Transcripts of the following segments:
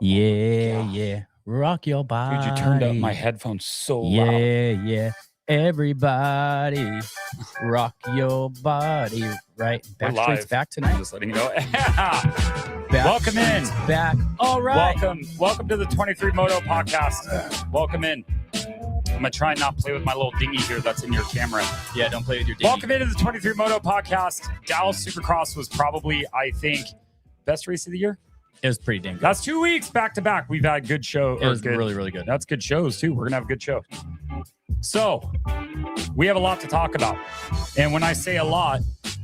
Yeah. Rock your body. Dude, you turned up my headphones so loud. Yeah. Everybody, rock your body. Right. Backstreet's back tonight. I'm just letting you know. Welcome in. Back. All right. Welcome to the 23 Moto podcast. Welcome in. I'm going to try and not play with my little dinghy here that's in your camera. Yeah, don't play with your dinghy. Welcome into the 23 Moto podcast. Dallas Supercross was probably, I think, best race of the year. It was pretty dang good. That's 2 weeks back to back. We've had good shows. It was really, really good. That's good shows, too. We're going to have a good show. So, we have a lot to talk about. And when I say a lot,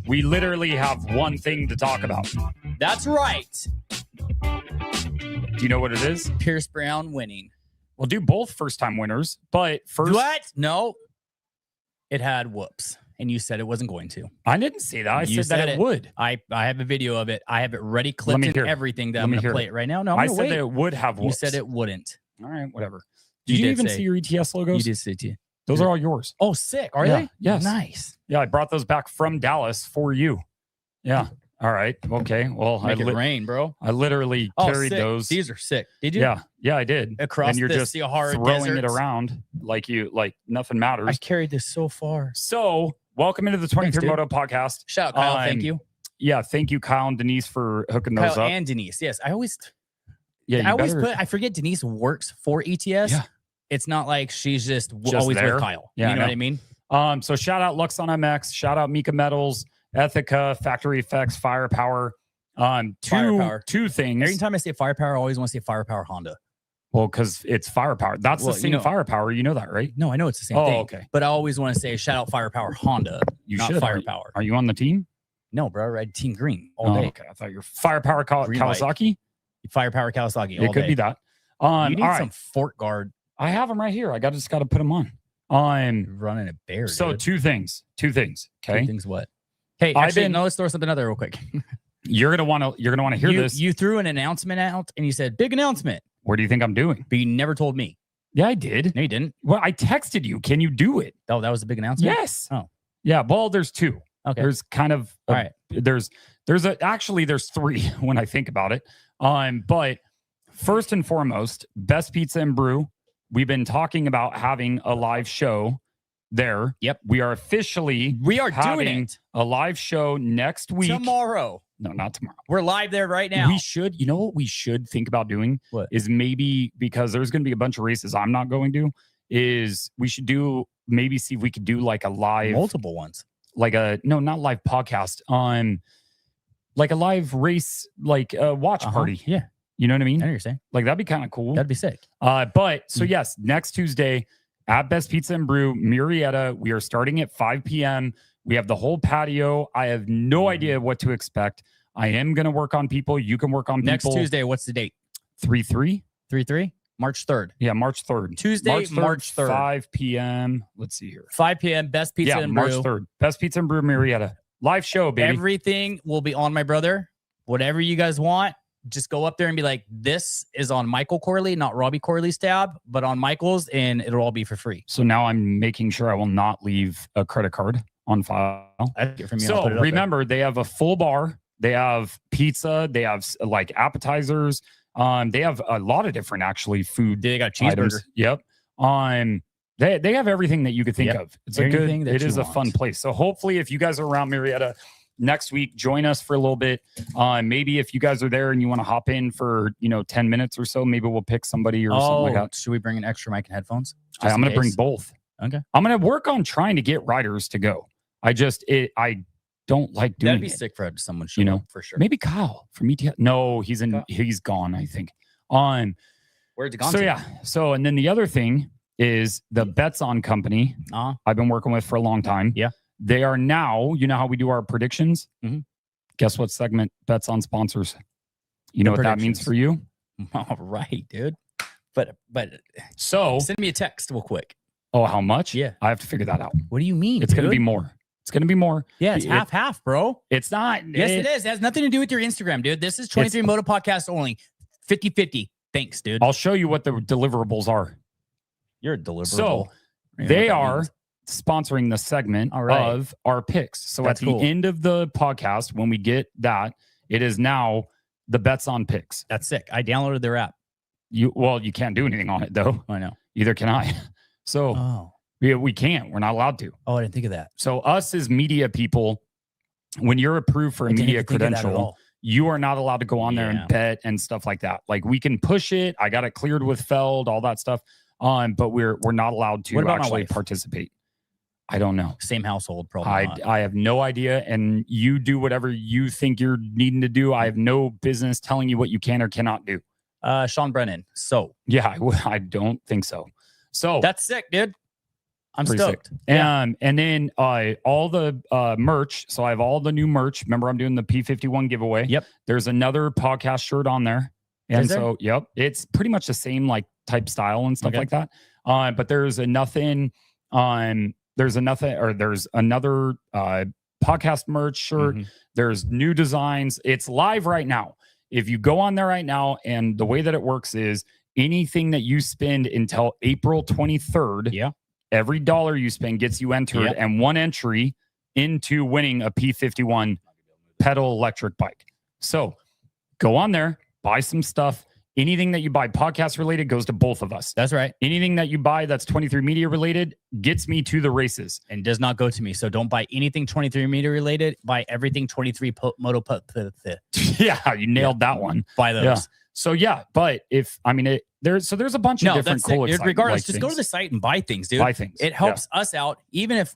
we literally have one thing to talk about. That's right. Do you know what it is? Pierce Brown winning. We'll do both first-time winners, but first... What? No. It had whoops. And you said it wasn't going to. I didn't say that. I said that it would. I have a video of it. I have it ready clipped and everything that I'm going to play it right now. No, I said that it would have whoops. You said it wouldn't. All right, whatever. Did you even see your ETS logos? You did see it. Those are all yours. Oh, sick. Are they? Yes. Nice. Yeah, I brought those back from Dallas for you. Yeah. All right. Okay. Well, Make it rain, bro. I literally carried those. These are sick. Did you? Yeah, I did. Across and you're the just Sahara throwing deserts. it around like nothing matters. I carried this so far. So, welcome into the 23 Moto podcast. Shout out, Kyle. Thank you. Yeah, thank you, Kyle and Denise, for hooking those Kyle up. And Denise. Yes, I forget Denise works for ETS. Yeah. It's not like she's just always there. with Kyle. Yeah, you know what I mean? So shout out Lux on MX, shout out Mika Metals, Ethica, Factory Effects, Firepower. Two things. Every time I say Firepower, I always want to say Firepower Honda. Well, because it's Firepower. That's the same Firepower. You know that, right? No, I know it's the same thing. Okay. But I always want to say shout out Firepower Honda. You not should. Firepower. Are you on the team? No, bro. I ride Team Green all day. Okay. I thought you're Firepower Kawasaki. Firepower Kawasaki. It could be that. You need some Fort Guard. I have them right here. I just got to put them on. Running a bear. So dude. Two things. Okay. 2 things. What? Hey, actually, let's throw something out there real quick. You're gonna want to hear this. You threw an announcement out and you said big announcement. What do you think I'm doing? But you never told me. Yeah, I did. No, you didn't. Well, I texted you. Can you do it? Oh, that was a big announcement? Yes. Oh. Yeah. Well, there's two. Okay. There's kind of all right. There's three when I think about it. But first and foremost, Best Pizza and Brew. We've been talking about having a live show there. Yep. We are officially doing a live show next week. Tomorrow. No, not tomorrow. We're live there right now. We should, you know what we should think about doing? What? Is maybe, because there's going to be a bunch of races I'm not going to, is we should maybe see if we could do like a live. Multiple ones. Like not live podcast. Like a live race, like a watch party. Yeah. You know what I mean? I know what you're saying. Like that'd be kind of cool. That'd be sick. Yes, next Tuesday at Best Pizza and Brew, Murrieta. We are starting at 5 p.m. We have the whole patio. I have no idea what to expect. I am going to work on people. You can work on people. Next Tuesday, what's the date? 3/3? 3/3? March 3rd. Yeah, March 3rd. Tuesday, March 3rd. 5 p.m. Let's see here. 5 p.m. Best Pizza and Brew. March 3rd. Best Pizza and Brew, Murrieta. Live show, baby. Everything will be on my brother. Whatever you guys want, just go up there and be like, this is on Michael Corley, not Robbie Corley's tab, but on Michael's, and it'll all be for free. So now I'm making sure I will not leave a credit card on file. So remember, they have a full bar. They have pizza. They have like appetizers. They have a lot of different food. They got a cheeseburger. Items. Yep. They have everything that you could think of. It's it is a fun place. So hopefully, if you guys are around Murrieta next week, join us for a little bit. Maybe if you guys are there and you want to hop in for 10 minutes or so, maybe we'll pick somebody or something like that. Should we bring an extra mic and headphones? I'm going to bring both. Okay. I'm going to work on trying to get riders to go. I don't like doing it. That'd be sick for someone, for sure. Maybe Kyle from ETS. No, he's gone, I think. Where's it gone? So and then the other thing is the Bets On company. I've been working with for a long time. Yeah. They are now, you know how we do our predictions? Mm-hmm. Guess what segment Bets On sponsors? You know what that means for you? All right, dude. But so send me a text real quick. Oh, how much? Yeah. I have to figure that out. What do you mean? It's going to be more. It's going to be more. Yeah, it's half, bro. It's not. Yes, it is. It has nothing to do with your Instagram, dude. This is 23 Moto Podcast only. 50-50. Thanks, dude. I'll show you what the deliverables are. You're a deliverable. So they are sponsoring the segment of our picks. So at the end of the podcast, when we get that, it is now the Bets On picks. That's sick. I downloaded their app. You can't do anything on it though. I know. Either can I. So we can't. We're not allowed to. Oh, I didn't think of that. So us as media people, when you're approved for a media credential, you are not allowed to go on there and bet and stuff like that. Like we can push it. I got it cleared with Feld, all that stuff. But we're not allowed to actually participate. I don't know. Same household, probably. I have no idea. And you do whatever you think you're needing to do. I have no business telling you what you can or cannot do. Sean Brennan. So yeah, I don't think so. So that's sick, dude. I'm stoked. And then all the merch. So I have all the new merch. Remember, I'm doing the P51 giveaway. Yep. There's another podcast shirt on there. And so, yep, it's pretty much the same like type style and stuff like that. But there's another podcast merch shirt. There's new designs. It's live right now. If you go on there right now, and the way that it works is anything that you spend until April 23rd, every dollar you spend gets you entered, and one entry into winning a P51 pedal electric bike. So go on there, buy some stuff. Anything that you buy podcast related goes to both of us. That's right. Anything that you buy that's 23 media related gets me to the races and does not go to me. So don't buy anything 23 media related. Buy everything 23 Moto. Yeah, you nailed that one. Buy those. Yeah. So but if there's a bunch of different cool. Regardless, just go to the site and buy things, dude. Buy things. It helps us out. Even if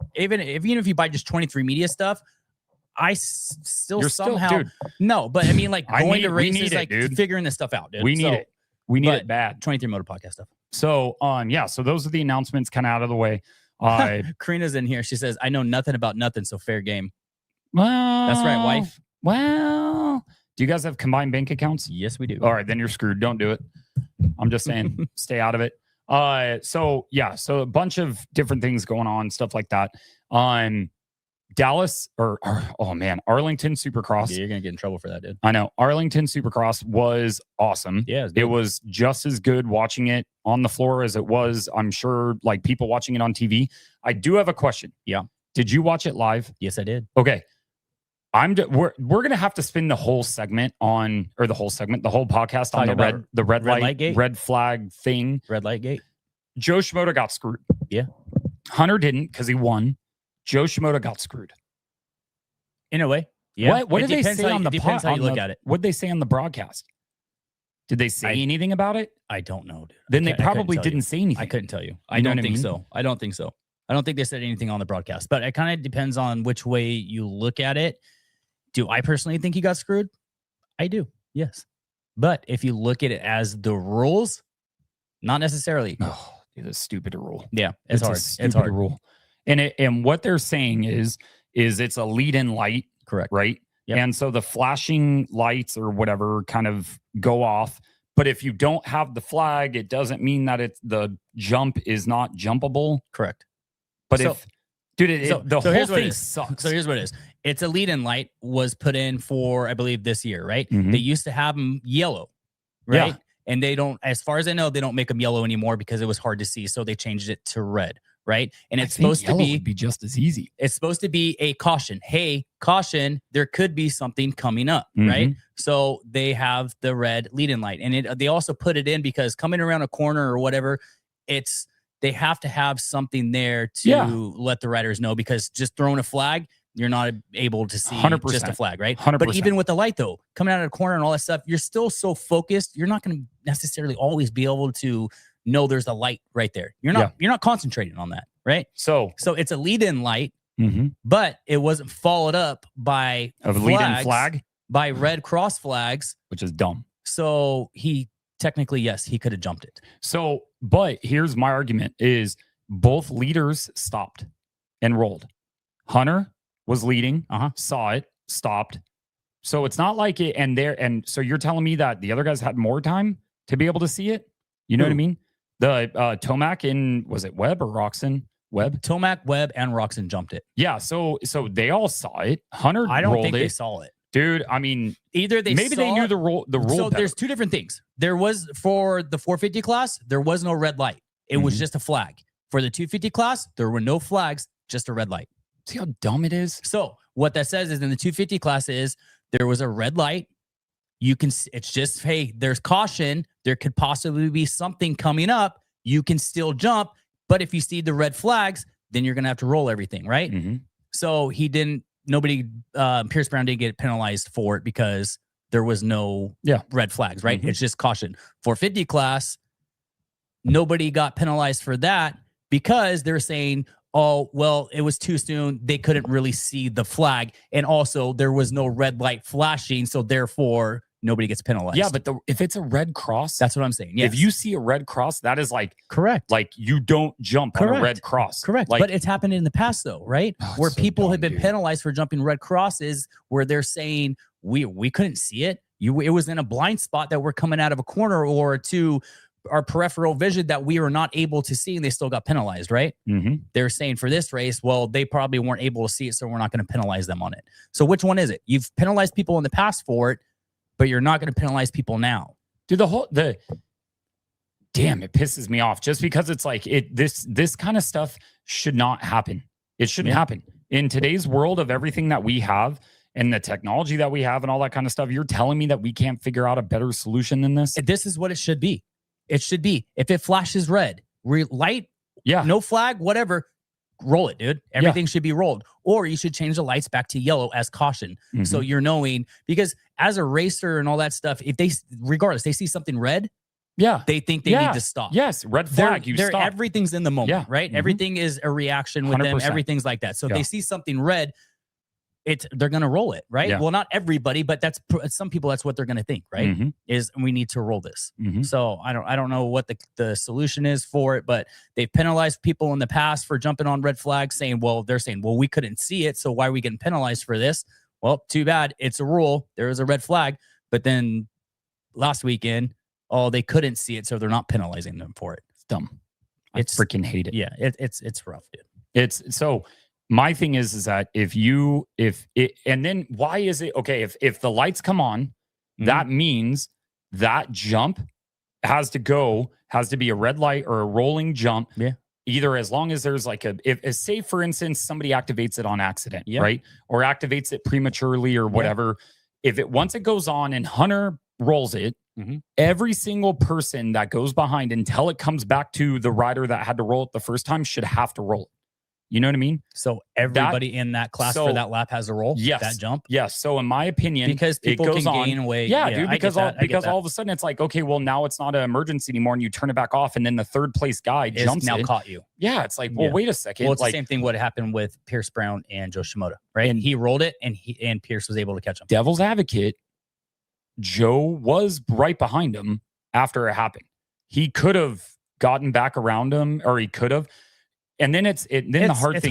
you buy just 23 media stuff. I still somehow no, but I mean, like going to races, like figuring this stuff out, dude. We need it. We need it bad. 23 Moto podcast stuff. So so those are the announcements kind of out of the way. Karina's in here. She says, "I know nothing about nothing, so fair game." Well, that's right, wife. Well, do you guys have combined bank accounts? Yes, we do. All right, then you're screwed. Don't do it. I'm just saying, stay out of it. So a bunch of different things going on, stuff like that. Dallas Arlington Supercross. Yeah, you're gonna get in trouble for that, dude. I know. Arlington Supercross was awesome. Yeah, it was just as good watching it on the floor as it was, I'm sure, like people watching it on TV. I do have a question. Yeah. Did you watch it live? Yes, I did. Okay. We're gonna have to spin the whole segment the whole podcast on the red light gate, red flag thing. Red light gate. Joe Schmoda got screwed. Yeah. Hunter didn't because he won. Joe Schmoda got screwed. In a way. Yeah. What did they say on the depends how you look at it. What did they say on the broadcast? Did they say anything about it? I don't know, dude. Then they probably didn't say anything. I couldn't tell you. I don't think so. I don't think so. I don't think they said anything on the broadcast, but it kind of depends on which way you look at it. Do I personally think he got screwed? I do. Yes. But if you look at it as the rules, not necessarily. Oh, dude, that's a stupid rule. Yeah. It's hard. It's hard rule. And what they're saying is it's a lead-in light, correct? Right? Yep. And so the flashing lights or whatever kind of go off. But if you don't have the flag, it doesn't mean that the jump is not jumpable. Correct. But the whole thing sucks. So here's what it is. It's a lead-in light was put in for, I believe, this year, right? Mm-hmm. They used to have them yellow, right? Yeah. And they don't, as far as I know, they don't make them yellow anymore because it was hard to see. So they changed it to red. Right. And it's supposed to be just as easy. It's supposed to be a caution. Hey, caution, there could be something coming up. Mm-hmm. Right. So they have the red lead-in light. And they also put it in because coming around a corner or whatever, they have to have something there to let the riders know, because just throwing a flag, you're not able to see 100%. Just a flag, right? 100%. But even with the light, though, coming out of the corner and all that stuff, you're still so focused. You're not going to necessarily always be able to know there's a light right there. You're not concentrating on that, right? So it's a lead-in light, but it wasn't followed up by a lead-in flag, by red cross flags, which is dumb. So he technically, yes, he could have jumped it. So, but here's my argument: is both leaders stopped and rolled. Hunter was leading, saw it, stopped. So it's not like it, and so you're telling me that the other guys had more time to be able to see it? You know what I mean? The Tomac and was it Webb or Roxon? Webb? Tomac, Webb, and Roxon jumped it. Yeah, so they all saw it. Hunter, I don't think they saw it, dude. I mean, either they knew the rule. So better. There's two different things. There was for the 450 class, there was no red light. It was just a flag. For the 250 class, there were no flags, just a red light. See how dumb it is? So what that says is in the 250 class is there was a red light it's just, hey, there's caution. There could possibly be something coming up. You can still jump. But if you see the red flags, then you're going to have to roll everything, right? So Pierce Brown didn't get penalized for it because there was no red flags, right? It's just caution. 450 class, nobody got penalized for that because they're saying, oh, well, it was too soon. They couldn't really see the flag. And also there was no red light flashing. So therefore, nobody gets penalized. Yeah, but if it's a red cross, that's what I'm saying. Yes. If you see a red cross, that is like correct. Like you don't jump on a red cross. Correct. Like, but it's happened in the past though, right? Where people have been penalized for jumping red crosses where they're saying we couldn't see it. It was in a blind spot that we're coming out of a corner or to our peripheral vision that we were not able to see, and they still got penalized, right? They're saying for this race, well, they probably weren't able to see it, so we're not going to penalize them on it. So which one is it? You've penalized people in the past for it, but you're not going to penalize people now. Dude, damn, it pisses me off just because it's like this kind of stuff should not happen. It shouldn't happen. In today's world of everything that we have and the technology that we have and all that kind of stuff, you're telling me that we can't figure out a better solution than this? This is what it should be. It should be. If it flashes red, light, no flag, whatever, roll it, dude. Everything should be rolled. Or you should change the lights back to yellow as caution. So you're knowing, because as a racer and all that stuff, if they see something red, they think they need to stop. Yes, red flag, you stop. Everything's in the moment, right? Everything is a reaction with 100%. Them. Everything's like that. So if they see something red, they're going to roll it, right? Well, not everybody, but some people, that's what they're going to think, right? Is we need to roll this. So I don't know what the solution is for it, but they've penalized people in the past for jumping on red flags, they're saying, well, we couldn't see it, so why are we getting penalized for this? Well, too bad. It's a rule. There is a red flag, but then last weekend, they couldn't see it, so they're not penalizing them for it. It's dumb. I freaking hate it. Yeah, it's rough, dude. It's so. My thing is that and then why is it okay if the lights come on, that means that jump has to be a red light or a rolling jump. Yeah. Either as long as there's like if say for instance somebody activates it on accident, right? Or activates it prematurely or whatever. If once it goes on and Hunter rolls it, every single person that goes behind until it comes back to the rider that had to roll it the first time should have to roll it. You know what I mean? So everybody in that class for that lap has a roll? Yes. That jump? Yes. So in my opinion, because people can gain away. Yeah, dude, because all of a sudden it's like, okay, well now it's not an emergency anymore and you turn it back off and then the third place guy jumps now caught you. Yeah, it's like, well, wait a second. Well, it's the same thing what happened with Pierce Brown and Joe Shimoda, right? And he rolled it and Pierce was able to catch him. Devil's advocate, Joe was right behind him after it happened. He could have gotten back around him, or he could have. And then the hard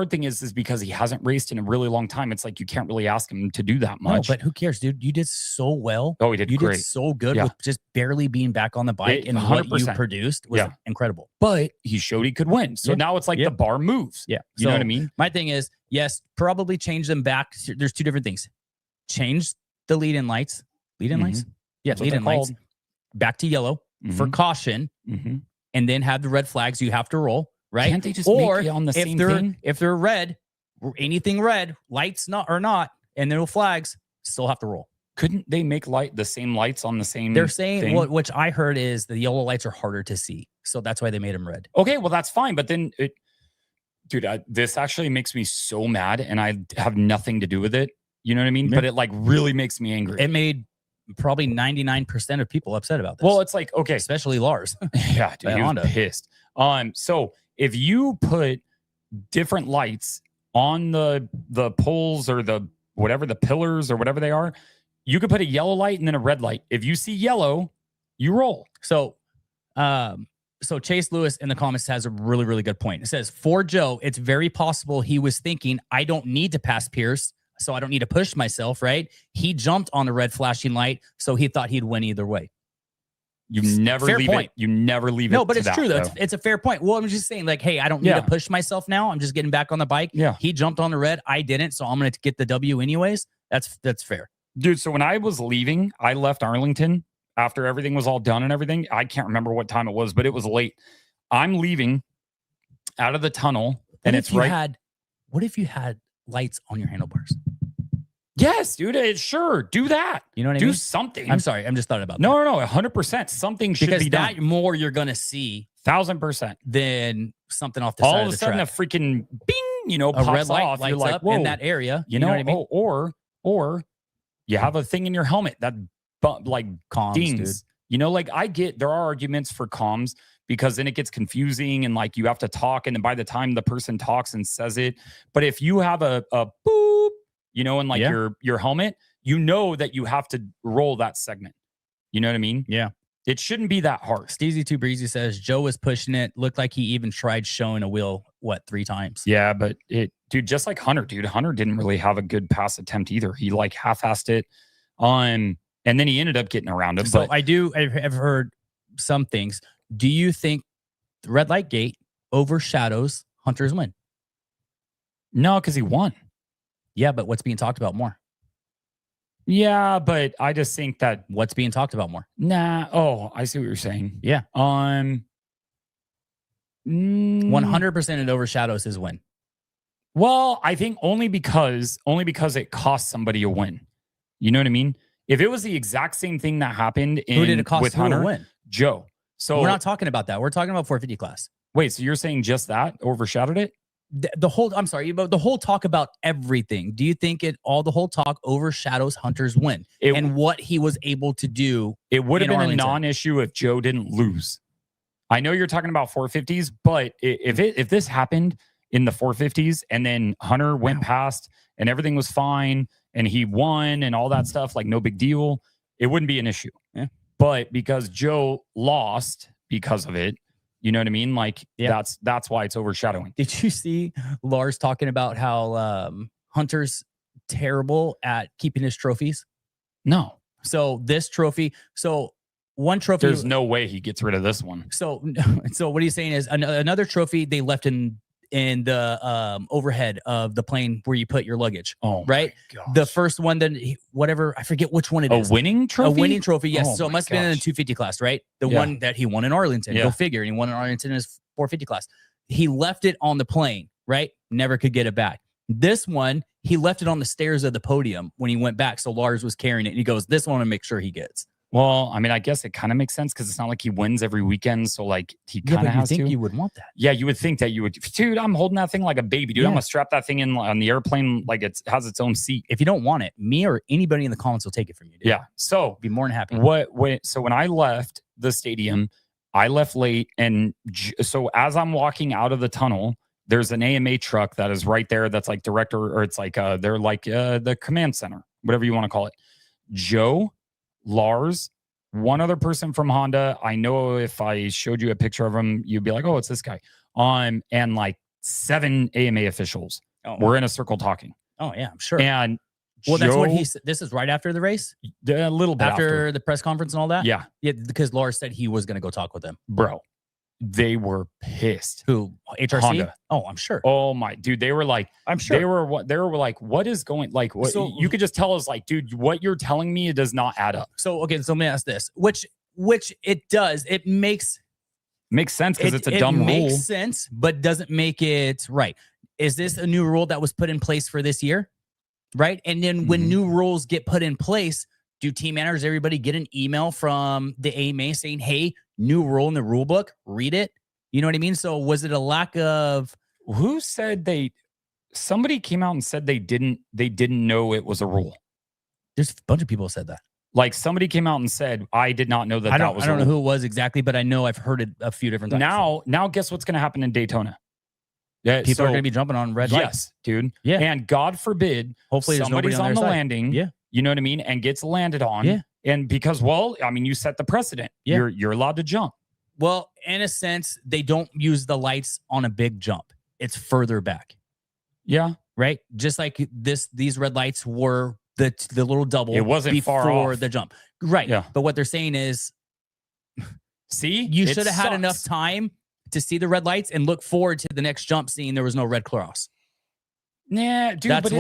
thing is because he hasn't raced in a really long time. It's like you can't really ask him to do that much. No, but who cares, dude? You did so well. Oh, he did great. You did so good with just barely being back on the bike, and 100%. What you produced was incredible. But he showed he could win. So now it's like the bar moves. Yeah. You know what I mean? My thing is, yes, probably change them back. There's two different things. Change the lead-in lights. Lead-in lights? Yeah, lead-in lights. Back to yellow for caution. And then have the red flags you have to roll. Right? Can't they just make it on the same thing? If they're red, anything red, lights or not, and no flags, still have to roll. Couldn't they make the same lights on the same They're saying, thing? Which I heard is the yellow lights are harder to see. So that's why they made them red. Okay, well, that's fine. But then, this actually makes me so mad, and I have nothing to do with it. You know what I mean? Yeah. But it really makes me angry. It made probably 99% of people upset about this. Well, it's like, okay. Especially Lars. Yeah, dude, he was pissed. So if you put different lights on the poles or the pillars or whatever they are, you could put a yellow light and then a red light. If you see yellow, you roll. So Chase Lewis in the comments has a really, really good point. It says, for Joe, it's very possible he was thinking, I don't need to pass Pierce, so I don't need to push myself, right? He jumped on the red flashing light, so he thought he'd win either way. You never leave it. No, but it's true though. It's a fair point. Well, I'm just saying, like, hey, I don't need to push myself now. I'm just getting back on the bike. Yeah. He jumped on the red. I didn't, so I'm going to get the W anyways. That's fair. Dude, so when I was leaving, I left Arlington after everything was all done and everything. I can't remember what time it was, but it was late. I'm leaving out of the tunnel, and it's right. What if you had lights on your handlebars? Yes, dude. Sure, do that. You know what I mean? Do something. I'm sorry. I'm just thought about that. No, 100%. Something should be done. Because more you're going to see 1,000% than something off the all side of of a the sudden track. A freaking bing, a pops red light off. lights You're like, up whoa, in that area. You know what I mean? Or you have a thing in your helmet that like comms, dings. dude. Like I get there are arguments for comms because then it gets confusing and like you have to talk and then by the time the person talks and says it, but if you have a boop, in like your helmet, that you have to roll that segment. You know what I mean? Yeah. It shouldn't be that hard. Steezy Too Breezy says Joe was pushing it. Looked like he even tried showing a wheel, 3 times? Yeah, but dude, just like Hunter, Hunter didn't really have a good pass attempt either. He like half-assed it on, and then he ended up getting around him. So I've heard some things. Do you think the red light gate overshadows Hunter's win? No, because he won. Yeah, but what's being talked about more? Yeah, but I just think that what's being talked about more. Nah. Oh, I see what you're saying. Yeah. 100% it overshadows his win. Well, I think only because it cost somebody a win. You know what I mean? If it was the exact same thing that happened who did it cost with Hunter, a win? Joe. So we're not talking about that. We're talking about 450 class. Wait, so you're saying just that overshadowed it? The whole talk about everything. Do you think the whole talk overshadows Hunter's win and what he was able to do? It would have been Arlington. A non-issue if Joe didn't lose. I know you're talking about 450s, but if this happened in the 450s and then Hunter went past and everything was fine and he won and all that stuff, like no big deal, it wouldn't be an issue. Yeah. But because Joe lost because of it, you know what I mean? Like that's why it's overshadowing. Did you see Lars talking about how Hunter's terrible at keeping his trophies? No. So this trophy, one trophy. There's no way he gets rid of this one. So what he's saying is another trophy they left in the overhead of the plane where you put your luggage. Oh, right. The first one, whatever, I forget which one it is. A winning trophy. A winning trophy. Yes. Oh, so it must have been in the 250 class, right? The one that he won in Arlington. Go figure. And he won in Arlington in his 450 class. He left it on the plane, right? Never could get it back. This one, he left it on the stairs of the podium when he went back. So Lars was carrying it. And he goes, this one to make sure he gets. Well, I mean, I guess it kind of makes sense because it's not like he wins every weekend. So, like, he kind of has to. You would want that. Yeah, you would think that you would. Dude, I'm holding that thing like a baby, dude. I'm going to strap that thing in on the airplane like it has its own seat. If you don't want it, me or anybody in the comments will take it from you, dude. Yeah. So, be more than happy. So, when I left the stadium, I left late. And so, as I'm walking out of the tunnel, there's an AMA truck that is right there. That's like it's like they're like the command center, whatever you want to call it. Joe, Lars, one other person from Honda. I know if I showed you a picture of him, you'd be like, oh, it's this guy. And like 7 AMA officials were in a circle talking. Oh, yeah, I'm sure. And that's what he said. This is right after the race? A little bit after the press conference and all that? Yeah. Yeah, because Lars said he was going to go talk with them. Bro, they were pissed. Who? HRC? Honda. Oh, I'm sure. Oh my dude, they were like, I'm sure they were like, what is going like? What you could just tell us, like, dude, what you're telling me, it does not add up. So okay, so let me ask this, which it does. It makes sense because it's a dumb rule. It makes sense, but doesn't make it right. Is this a new rule that was put in place for this year? Right, and then when new rules get put in place, do team managers, everybody get an email from the AMA saying, hey, new rule in the rule book, read it? You know what I mean? So was it a lack of... Who said somebody came out and said they didn't know it was a rule? There's a bunch of people who said that. Like somebody came out and said, I did not know that was a rule. I don't know who it was exactly, but I know I've heard it a few different times. Now guess what's going to happen in Daytona? Yeah, people are going to be jumping on red lights. Yes, dude. Yeah. And God forbid, hopefully somebody's on the landing. Yeah. You know what I mean? And gets landed on. Yeah. And because, you set the precedent. Yeah. You're allowed to jump. Well, in a sense, they don't use the lights on a big jump. It's further back. Yeah. Right? Just like these red lights were the little double. It wasn't far off the jump. Right. Yeah. But what they're saying is, see, you should have had enough time to see the red lights and look forward to the next jump seeing there was no red cross. Yeah, dude. That's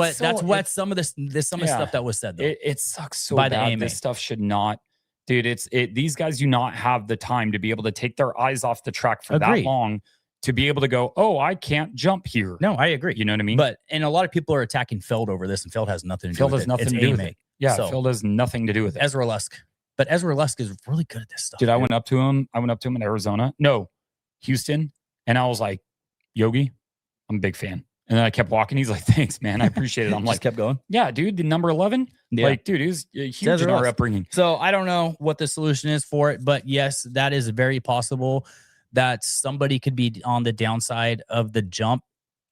what some of the stuff that was said though. It sucks so bad. This stuff should not, dude. These guys do not have the time to be able to take their eyes off the track for that long to be able to go, oh, I can't jump here. No, I agree. You know what I mean? But and a lot of people are attacking Feld over this, and Feld has nothing to do with it. Phil has nothing to do with it. Yeah, so, Phil has nothing to do with it. Ezra Lusk. But Ezra Lusk is really good at this stuff. Dude, I went up to him in Arizona. No, Houston. And I was like, Yogi, I'm a big fan. And then I kept walking. He's like, thanks, man. I appreciate it. I'm like, kept going. Yeah, dude, the number 11. Yeah. Like, dude, he was huge in our upbringing. So I don't know what the solution is for it, but yes, that is very possible that somebody could be on the downside of the jump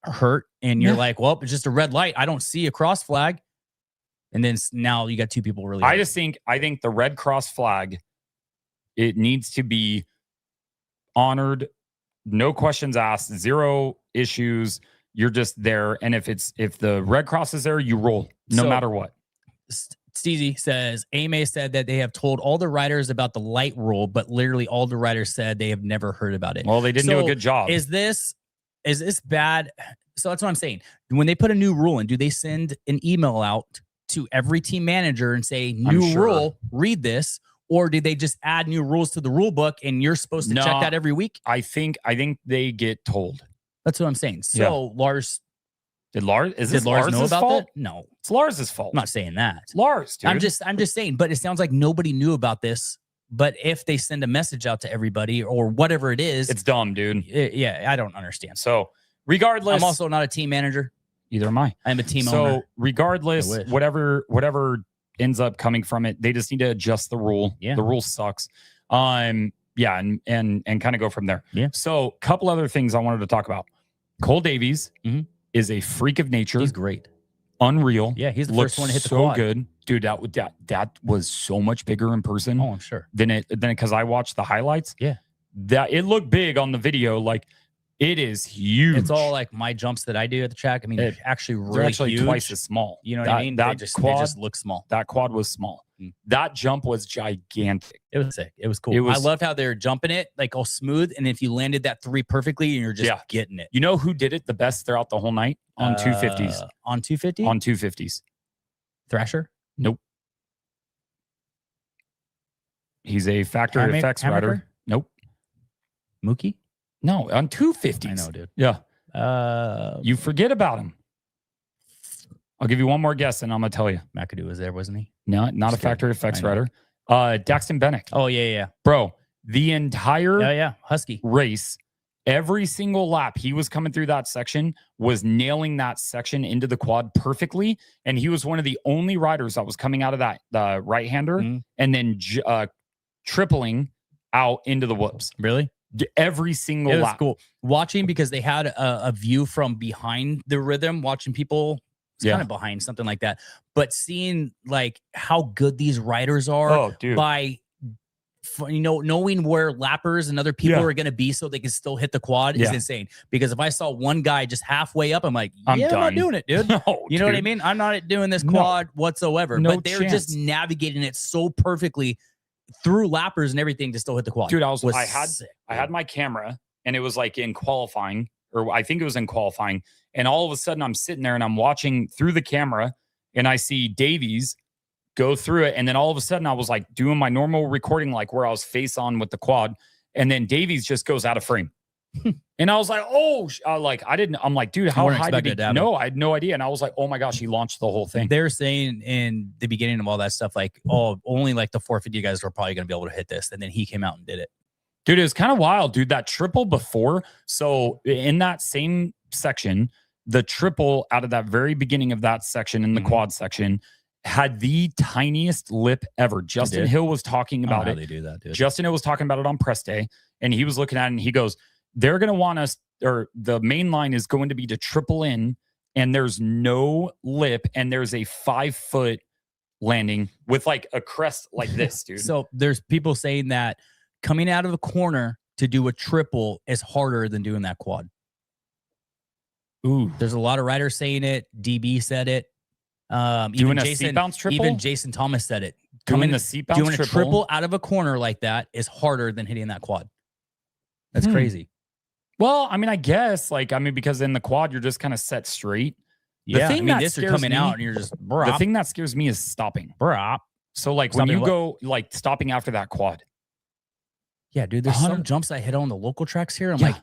hurt. And you're like, well, it's just a red light. I don't see a cross flag. And then now you got two people really hurt. I think the red cross flag, it needs to be honored. No questions asked, zero issues. You're just there. And if the red cross is there, you roll no matter what. Steezy says, AMA said that they have told all the riders about the light rule, but literally all the riders said they have never heard about it. Well, they didn't do a good job. Is this bad? So that's what I'm saying. When they put a new rule in, do they send an email out to every team manager and say, new rule, read this? Or did they just add new rules to the rule book and you're supposed to check that every week? I think they get told. That's what I'm saying. So Lars, did Lars know about that? No, it's Lars's fault. I'm not saying that. It's Lars, dude. I'm just saying, but it sounds like nobody knew about this. But if they send a message out to everybody or whatever it is, it's dumb, dude. I don't understand. So regardless, I'm also not a team manager. Either am I. I'm a team owner. So regardless, whatever ends up coming from it, they just need to adjust the rule. Yeah. The rule sucks. And kind of go from there. Yeah. So a couple other things I wanted to talk about. Cole Davies is a freak of nature. He's great. Unreal. Yeah, he's the first one to hit the quad. So good. Dude, that was so much bigger in person. Oh, I'm sure. Than because I watched the highlights. Yeah. That it looked big on the video. Like, it is huge. It's all like my jumps that I do at the track. I mean, they're actually huge. Twice as small. You know what I mean? They just look small. That quad was small. That jump was gigantic. It was sick. It was cool. I loved how they're jumping it like all smooth. And if you landed that 3 perfectly and you're just getting it. You know who did it the best throughout the whole night? On 250s. On 250? On 250s. Thrasher? Nope. He's a factory effects rider. Nope. Mookie? No, on 250s. I know, dude. Yeah. You forget about him. I'll give you one more guess and I'm going to tell you. McAdoo was there, wasn't he? No, not a factory effects rider. Daxton Bennick. Oh, yeah. Bro, the entire Husky race, every single lap he was coming through that section was nailing that section into the quad perfectly. And he was one of the only riders that was coming out of that right-hander and then tripling out into the whoops. Really? Every single lap. It was cool. Watching because they had a view from behind the rhythm, watching people kind of behind something like that. But seeing like how good these riders are by knowing where lappers and other people are going to be so they can still hit the quad is insane. Because if I saw one guy just halfway up, I'm like, I'm not doing it, dude. You know what I mean? I'm not doing this quad whatsoever. But they're just navigating it so perfectly through lappers and everything to still hit the quad. Dude, I had my camera and it was like in qualifying, or I think it was in qualifying. And all of a sudden I'm sitting there and I'm watching through the camera and I see Davies go through it. And then all of a sudden I was like doing my normal recording, like where I was face on with the quad. And then Davies just goes out of frame. And I was like, I'm like, dude, how high did he? No, I had no idea. And I was like, oh my gosh, he launched the whole thing. They're saying in the beginning of all that stuff, like, oh, only like the 450 guys were probably going to be able to hit this. And then he came out and did it. Dude, it was kind of wild, dude. That triple before. So in that same section, the triple out of that very beginning of that section in the quad section had the tiniest lip ever. Justin Hill was talking about it. They do that, dude. Justin Hill was talking about it on press day, and he was looking at it and he goes, they're going to want us, or the main line is going to be to triple in, and there's no lip, and there's a 5-foot landing with like a crest like this, dude. So there's people saying that coming out of a corner to do a triple is harder than doing that quad. Ooh. There's a lot of riders saying it. DB said it. Doing a seat bounce triple? Even Jason Thomas said it. Doing the seat bounce doing a triple out of a corner like that is harder than hitting that quad. That's crazy. Well, I mean, I guess, because in the quad, you're just kind of set straight. The thing this you're coming out and you're just, the thing that scares me is stopping. So, like, when you go, like, stopping after that quad. Yeah, dude, there's some jumps I hit on the local tracks here. I'm like,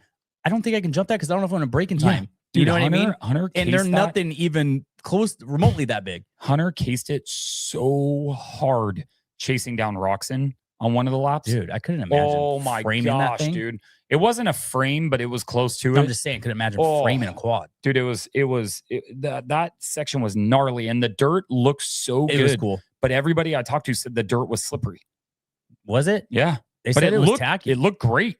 I don't think I can jump that because I don't know if I'm going to break in time. Dude, you know what I mean? Hunter and they're nothing even close, remotely that big. Hunter cased it so hard chasing down Roxon on one of the laps. Dude, I couldn't imagine framing that thing. Dude. It wasn't a frame, but it was close to it. I'm just saying, I couldn't imagine framing a quad. Dude, that section was gnarly, and the dirt looked so good. It was cool. But everybody I talked to said the dirt was slippery. Was it? Yeah. They said it was tacky. It looked great.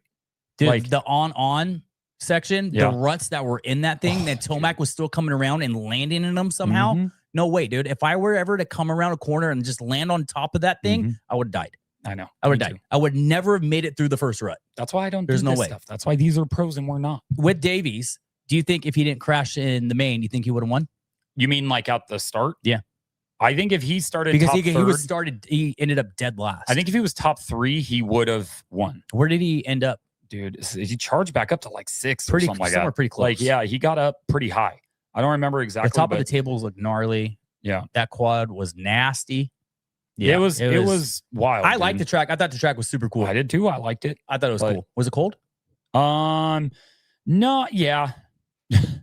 Dude, like the on section, the ruts that were in that thing, that Tomac was still coming around and landing in them somehow. No way, dude. If I were ever to come around a corner and just land on top of that thing, I would have died. I know. I would have died. I would never have made it through the first rut. That's why I don't There's do no this way. stuff. That's why these are pros and we're not. With Davies, do you think if he didn't crash in the main, you think he would have won? You mean like at the start? Yeah. I think if he started because top he ended up dead last. I think if he was top 3, he would have won. Where did he end up? Dude, he charged back up to like 6 pretty, or something like that. Pretty close. Like, yeah, he got up pretty high. I don't remember exactly. The top of the tables looked gnarly. Yeah. That quad was nasty. Yeah, it was wild. I liked the track. I thought the track was super cool. I did too. I liked it. I thought it was cool. Was it cold? No, yeah.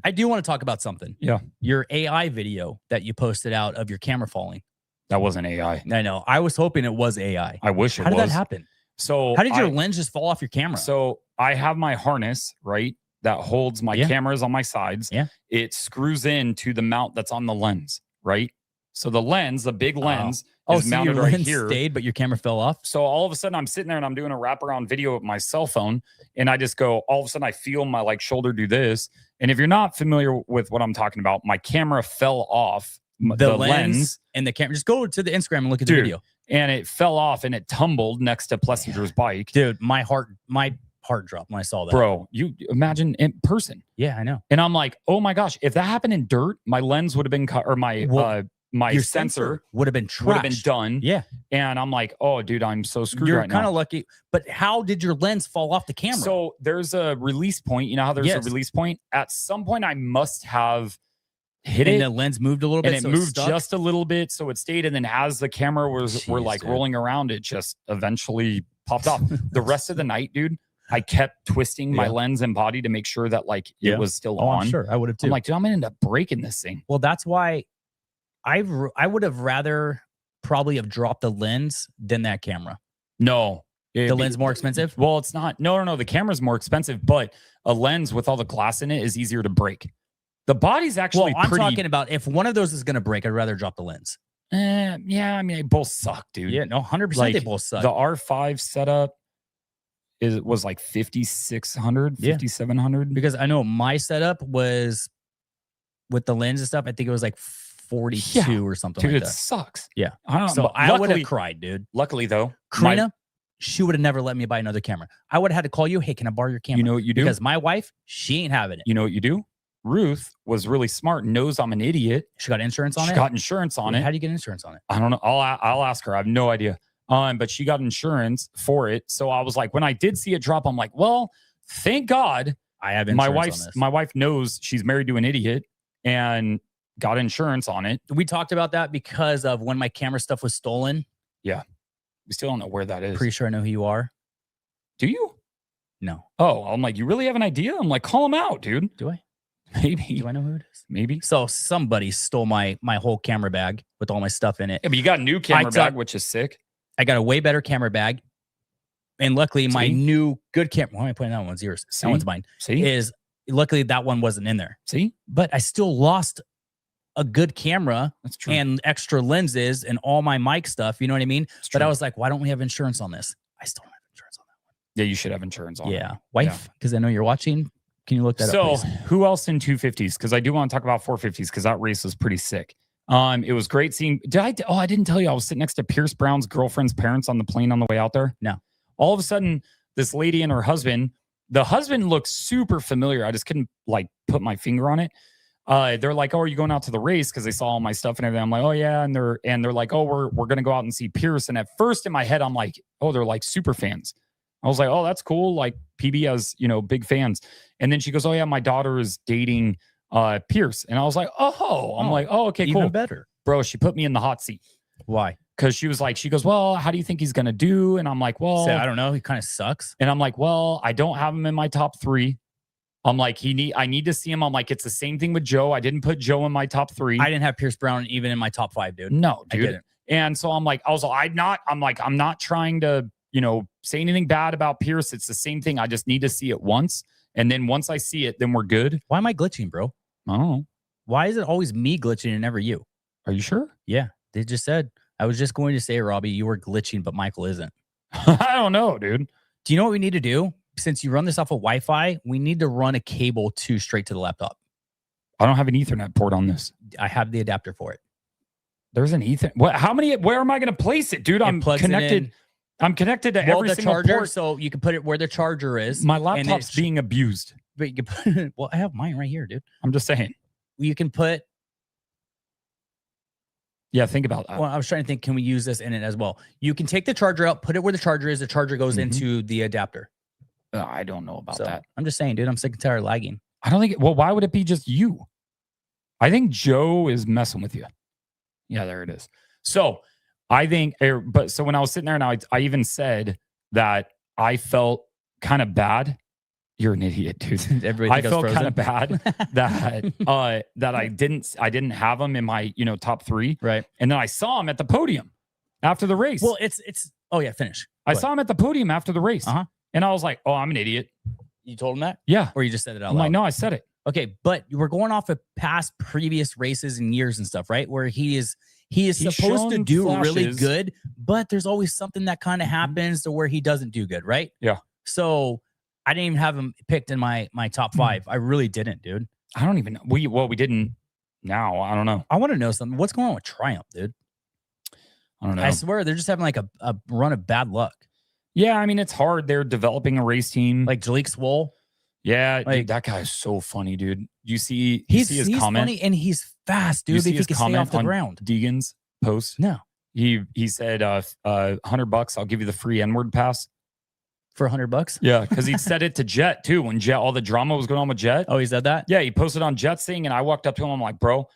I do want to talk about something. Yeah. Your AI video that you posted out of your camera falling. That wasn't AI. I know. I was hoping it was AI. I wish it was. How did that happen? So how did your lens just fall off your camera? So I have my harness, right? That holds my cameras on my sides. Yeah. It screws into the mount that's on the lens, right? So the lens, the big lens, is mounted your right lens here. Stayed, but your camera fell off. So all of a sudden I'm sitting there and I'm doing a wraparound video with my cell phone. And I just go, all of a sudden I feel my like shoulder do this. And if you're not familiar with what I'm talking about, my camera fell off. The lens and the camera. Just go to the Instagram and look at the video. And it fell off and it tumbled next to Plessinger's bike. Dude, my heart dropped when I saw that. Bro, you imagine in person. Yeah, I know. And I'm like, oh my gosh, if that happened in dirt, my lens would have been cut, or my sensor would have been trashed. Would have been done. Yeah. And I'm like, oh, dude, I'm so screwed You're right now. You're kind of lucky. But how did your lens fall off the camera? So there's a release point. You know how there's a release point? At some point, I must have hit it. And the lens moved a little bit. And it moved just a little bit. So it stayed. And then as the camera were like rolling around, it just eventually popped off. The rest of the night, dude, I kept twisting my lens and body to make sure that like it was still on. I'm sure. I would have too. I'm like, dude, I'm going to end up breaking this thing. Well, that's why I would have rather probably have dropped the lens than that camera. No. The lens more expensive? Well, it's not. No. The camera's more expensive, but a lens with all the glass in it is easier to break. The body's actually I'm talking about if one of those is going to break, I'd rather drop the lens. Yeah, I mean, they both suck, dude. Yeah, no, 100% they both suck. The R5 setup was like 5,600, 5,700. Because I know my setup was with the lens and stuff, I think it was like 42 or something like that. Dude, it sucks. Yeah. So I would have cried, dude. Luckily, though, Karina, she would have never let me buy another camera. I would have had to call you. Hey, can I borrow your camera? You know what you do? Because my wife, she ain't having it. You know what you do? Ruth was really smart, knows I'm an idiot. She got insurance on it? She got insurance on it. How do you get insurance on it? I don't know. I'll ask her. I have no idea. But she got insurance for it. So I was like, when I did see it drop, I'm like, well, thank God I have insurance on this. My wife knows she's married to an idiot and got insurance on it. We talked about that because of when my camera stuff was stolen. Yeah. We still don't know where that is. Pretty sure I know who you are. Do you? No. Oh, I'm like, you really have an idea? I'm like, call him out, dude. Do I? Maybe. Do I know who it is? Maybe. So somebody stole my whole camera bag with all my stuff in it. Yeah, but you got a new camera bag, which is sick. I got a way better camera bag. And luckily, my new good camera, why am I putting that one? One's yours. That one's mine. Is luckily that one wasn't in there. See? But I still lost a good camera. That's true. And extra lenses and all my mic stuff. You know what I mean? But I was like, why don't we have insurance on this? I still don't have insurance on that one. Yeah, you should have insurance on it. Yeah. Wife, because I know you're watching. Can you look that up, please? Who else in 250s? Because I do want to talk about 450s because that race was pretty sick. It was great seeing. I didn't tell you I was sitting next to Pierce Brown's girlfriend's parents on the plane on the way out there. No. All of a sudden, this lady and her husband. The husband looked super familiar. I just couldn't like put my finger on it. They're like, "Oh, are you going out to the race?" Because they saw all my stuff and everything. I'm like, "Oh yeah," and they're like, "Oh, we're gonna go out and see Pierce." And at first in my head, I'm like, "Oh, they're like super fans." I was like, "Oh, that's cool." Like PB has, big fans. And then she goes, "Oh yeah, my daughter is dating Pierce." And I was like, "Oh," I'm like, "Oh, okay, cool." Even better. Bro, she put me in the hot seat. Why? Because she goes, "Well, how do you think he's going to do?" And I'm like, "Well, I don't know. He kind of sucks." And I'm like, "Well, I don't have him in my top 3. I'm like, I need to see him. I'm like, it's the same thing with Joe. I didn't put Joe in my top 3. I didn't have Pierce Brown even in my top 5, dude. No, dude. I didn't. And so I'm like, I'm not trying to, say anything bad about Pierce. It's the same thing. I just need to see it once. And then once I see it, then we're good. Why am I glitching, bro? I don't know. Why is it always me glitching and never you? Are you sure? Yeah. They just said, I was just going to say, Robbie, you were glitching, but Michael isn't. I don't know, dude. Do you know what we need to do? Since you run this off of Wi-Fi, we need to run a cable straight to the laptop. I don't have an Ethernet port on this. I have the adapter for it. There's an Ethernet. Where am I going to place it, dude? I'm connected. I'm connected to every single charger, port. so you can put it where the charger is. My laptop's being abused. But you can put it, I have mine right here, dude. I'm just saying. You can put. Yeah, think about that. Well, I was trying to think, can we use this in it as well? You can take the charger out, put it where the charger is. The charger goes into the adapter. I don't know about that. I'm just saying, dude, I'm sick and tired of lagging. I don't think, why would it be just you? I think Joe is messing with you. Yeah, there it is. So I think, so when I was sitting there and I even said that I felt kind of bad. You're an idiot, dude. I felt kind of bad that I didn't have him in my, top 3. Right. And then I saw him at the podium after the race. Well, oh yeah, finish. I saw him at the podium after the race. Uh-huh. And I was like, oh, I'm an idiot. You told him that? Yeah. Or you just said it out I'm loud? like, no, I said it. Okay, but we're going off of previous races and years and stuff, right? Where he is supposed to do really good, but there's always something that kind of happens to where he doesn't do good, right? Yeah. So I didn't even have him picked in my top 5. I really didn't, dude. I don't even know. We didn't now. I don't know. I want to know something. What's going on with Triumph, dude? I don't know. I swear they're just having like a run of bad luck. Yeah, I mean, it's hard. They're developing a race team. Like Jalik Swole. Yeah, dude, that guy is so funny, dude. You see his comment? Funny and he's fast, dude. You see if he his can stay off the ground. Deegan's post? No. He said, $100, I'll give you the free N-word pass. For $100? Yeah, because he said it to Jet, too, when Jet, all the drama was going on with Jet. Oh, he said that? Yeah, he posted on Jet's thing, and I walked up to him. I'm like, bro,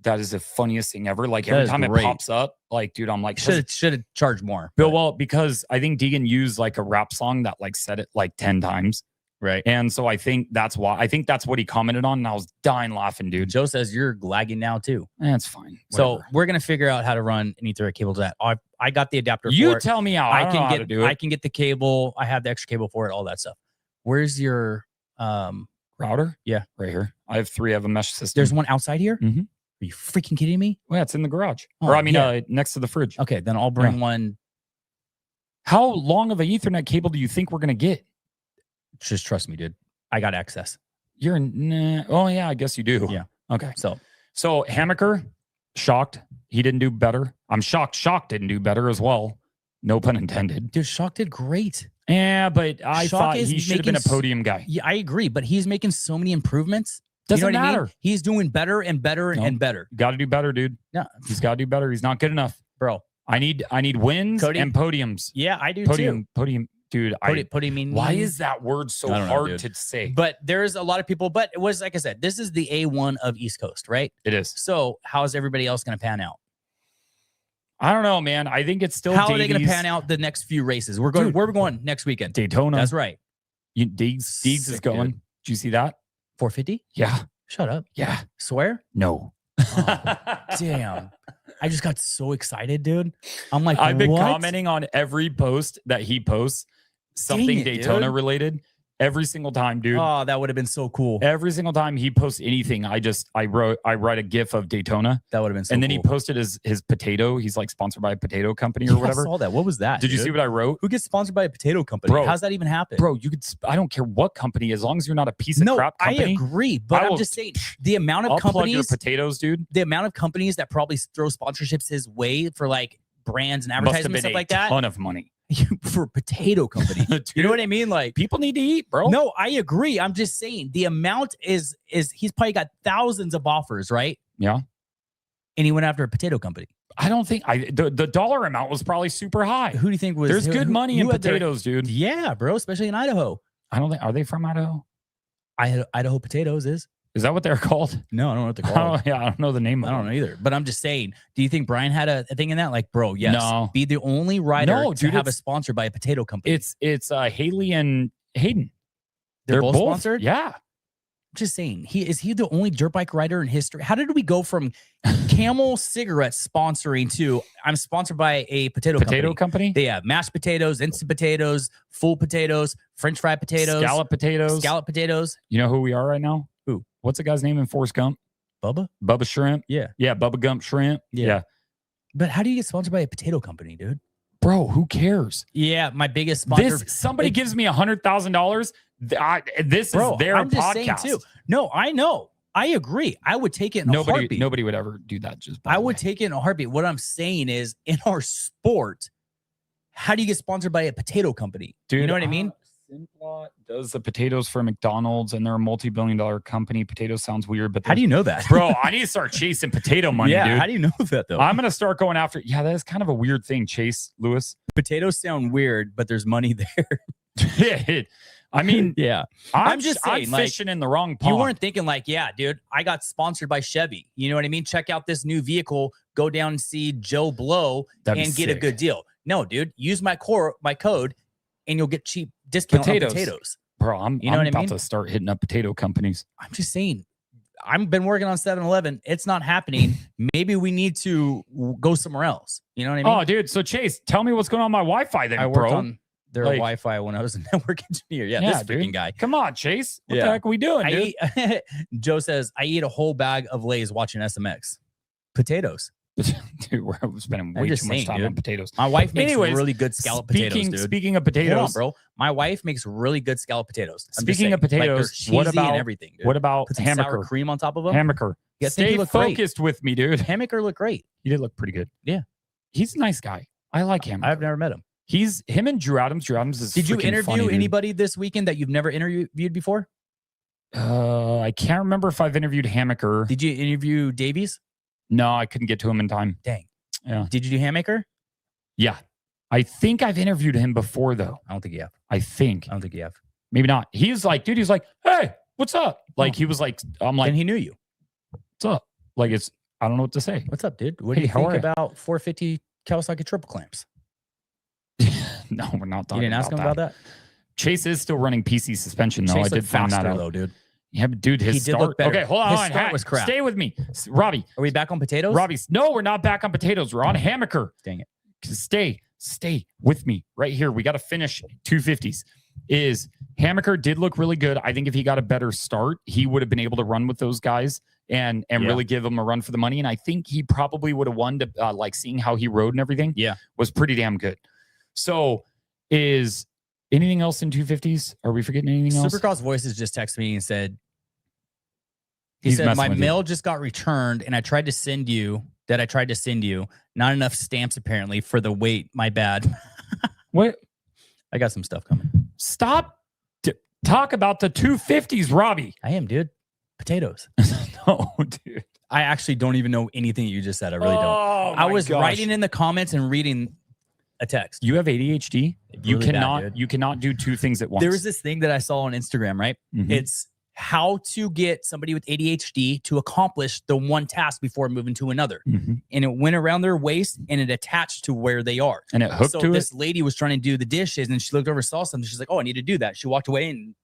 that is the funniest thing ever. Like, every time it pops up, like, dude, I'm like, should have charged more. Bill, well, because I think Deegan used like a rap song that like said it like 10 times. Right. And so I think that's why. I think that's what he commented on, and I was dying laughing, dude. Joe says you're lagging now, too. That's fine. Whatever. So we're going to figure out how to run an Ethernet cable to that. I got the adapter for it. You tell me how. I don't know how to do it. I can get the cable. I have the extra cable for it, all that stuff. Where's your router? Yeah. Right here. I have 3 of a mesh system. There's one outside here? Mm-hmm. Are you freaking kidding me? Well, yeah, it's in the garage. Oh, or I mean, next to the fridge. Okay, then I'll bring one. How long of an Ethernet cable do you think we're going to get? Just trust me, dude. I got access. You're oh yeah, I guess you do. Yeah. Okay. So Hammaker, shocked he didn't do better. I'm shocked didn't do better as well. No pun intended. Dude, Shock did great. Yeah, but I thought he should have been a podium guy. Yeah, I agree, but he's making so many improvements. Doesn't matter. I mean? He's doing better and better and better. Got to do better, dude. Yeah. He's got to do better. He's not good enough. Bro. I need wins and podiums. Yeah, I do too. Podium. Dude, podium. Why is that word so hard to say? But there's a lot of people, but it was, like I said, this is the A1 of East Coast, right? It is. So how's everybody else going to pan out? I don't know, man. I think it's still How are they going to pan out the next few races? Where are we going next weekend? Daytona. That's right. Deegs is going. Dude. Did you see that? 450? Yeah. Shut up. Yeah. Swear? No. Oh, damn. I just got so excited, dude. I'm like, I've been commenting on every post that he posts, something Daytona related. Every single time, dude. Oh, that would have been so cool. Every single time he posts anything, I write a GIF of Daytona. That would have been so cool. And then he posted his potato. He's like sponsored by a potato company or whatever. I saw that. What was that? Did you see what I wrote? Who gets sponsored by a potato company? Bro, how's that even happen? Bro, I don't care what company, as long as you're not a piece of crap company. I agree, but I'm just saying the amount of companies, plug your potatoes, dude. The amount of companies that probably throw sponsorships his way for like brands and advertising and stuff like that. A ton of money. For a potato company. Dude, you know what I mean? Like, people need to eat, bro. No, I agree. I'm just saying the amount is he's probably got thousands of offers, right? Yeah. And he went after a potato company. I don't think the dollar amount was probably super high. Who do you think was? There's good money in potatoes, dude. Yeah, bro, especially in Idaho. I don't think, are they from Idaho? Idaho potatoes is that what they're called? No, I don't know what they're called. Yeah, I don't know the name of them. I don't know either. But I'm just saying, do you think Brian had a thing in that? Like, bro, yes. No. Be the only rider to have a sponsor by a potato company. It's Haley and Hayden. They're both sponsored? Yeah. just saying, is he the only dirt bike rider in history? How did we go from Camel cigarettes sponsoring to I'm sponsored by a potato company? They have mashed potatoes, instant potatoes, full potatoes, French fry potatoes, scallop potatoes. You know who we are right now? Who? What's the guy's name in Forrest Gump? Bubba Shrimp. Yeah. Bubba Gump Shrimp. Yeah. But how do you get sponsored by a potato company, dude? Bro, who cares? Yeah, my biggest sponsor. Somebody gives me $100,000. This is their I'm just podcast. saying too. No, I know. I agree. I would take it in a heartbeat. Nobody would ever do that. I would take it in a heartbeat. What I'm saying is, in our sport, how do you get sponsored by a potato company? Dude, you know what I mean? Simplot does the potatoes for McDonald's, and they're a multi-billion-dollar company. Potato sounds weird, but how do you know that, bro? I need to start chasing potato money, dude. How do you know that though? I'm gonna start going after. Yeah, that is kind of a weird thing, Chase Lewis. Potatoes sound weird, but there's money there. I mean, yeah. I'm just saying, I'm fishing in the wrong pond. You weren't thinking like, yeah, dude, I got sponsored by Chevy. You know what I mean? Check out this new vehicle. Go down and see Joe Blow and get a good deal. No, dude, use my code, and you'll get cheap discount on potatoes. Bro, I'm about to start hitting up potato companies. I'm just saying, I've been working on 7-Eleven. It's not happening. Maybe we need to go somewhere else. You know what I mean? Oh, dude. So Chase, tell me what's going on with my Wi-Fi then, I worked on their Wi-Fi when I was a network engineer. Yeah, this freaking guy. Come on, Chase. What the heck are we doing, dude? Joe says, I eat a whole bag of Lay's watching SMX. Potatoes. Dude, we're spending way too much time on potatoes. My wife makes really good scalloped potatoes, dude. Speaking of potatoes, hold on, bro. My wife makes really good scalloped potatoes. Speaking of potatoes, what about everything? Dude. What about put some sour cream on top of them? Hammaker. Yeah, stay focused with me, dude. Hammaker looked great. He did look pretty good. Yeah, he's a nice guy. I like Hammaker. I've never met him. Him and Drew Adams. Drew Adams is. Did you interview funny, anybody this weekend that you've never interviewed before? I can't remember if I've interviewed Hammaker. Did you interview Davies? No, I couldn't get to him in time. Dang. Yeah. Did you do Hammaker? Yeah. I think I've interviewed him before, though. I don't think you have. I don't think you have. Maybe not. He's like, dude, he's like, hey, what's up? Like, he was like, I'm like. And he knew you. What's up? Like, I don't know what to say. What's up, dude? What do you think about 450 Kawasaki triple clamps? No, we're not talking about that. You didn't ask him about that? Chase is still running PC suspension, though. Chase I did find that out. Though, dude. Yeah, but dude, his start. Look better. Okay, hold on. His start was crap. Stay with me. Robbie. Are we back on potatoes? Robbie. No, we're not back on potatoes. We're on Hammaker. Dang it. Stay with me right here. We got to finish 250s. Hammaker did look really good. I think if he got a better start, he would have been able to run with those guys and really give them a run for the money. And I think he probably would have won to like seeing how he rode and everything. Yeah. Was pretty damn good. So is anything else in 250s? Are we forgetting anything else? Supercross Voices just texted me and said, he said, my mail just got returned and I tried to send you. Not enough stamps apparently for the weight. My bad. What? I got some stuff coming. Stop. Talk about the 250s, Robbie. I am, dude. Potatoes. No, dude. I actually don't even know anything you just said. I really don't. I was writing in the comments and reading a text. You have ADHD. Really you cannot do two things at once. There was this thing that I saw on Instagram, right? Mm-hmm. It's how to get somebody with ADHD to accomplish the one task before moving to another. Mm-hmm. And it went around their waist and it attached to where they are. And it hooked to it? This lady was trying to do the dishes and she looked over, saw something. She's like, oh, I need to do that. She walked away and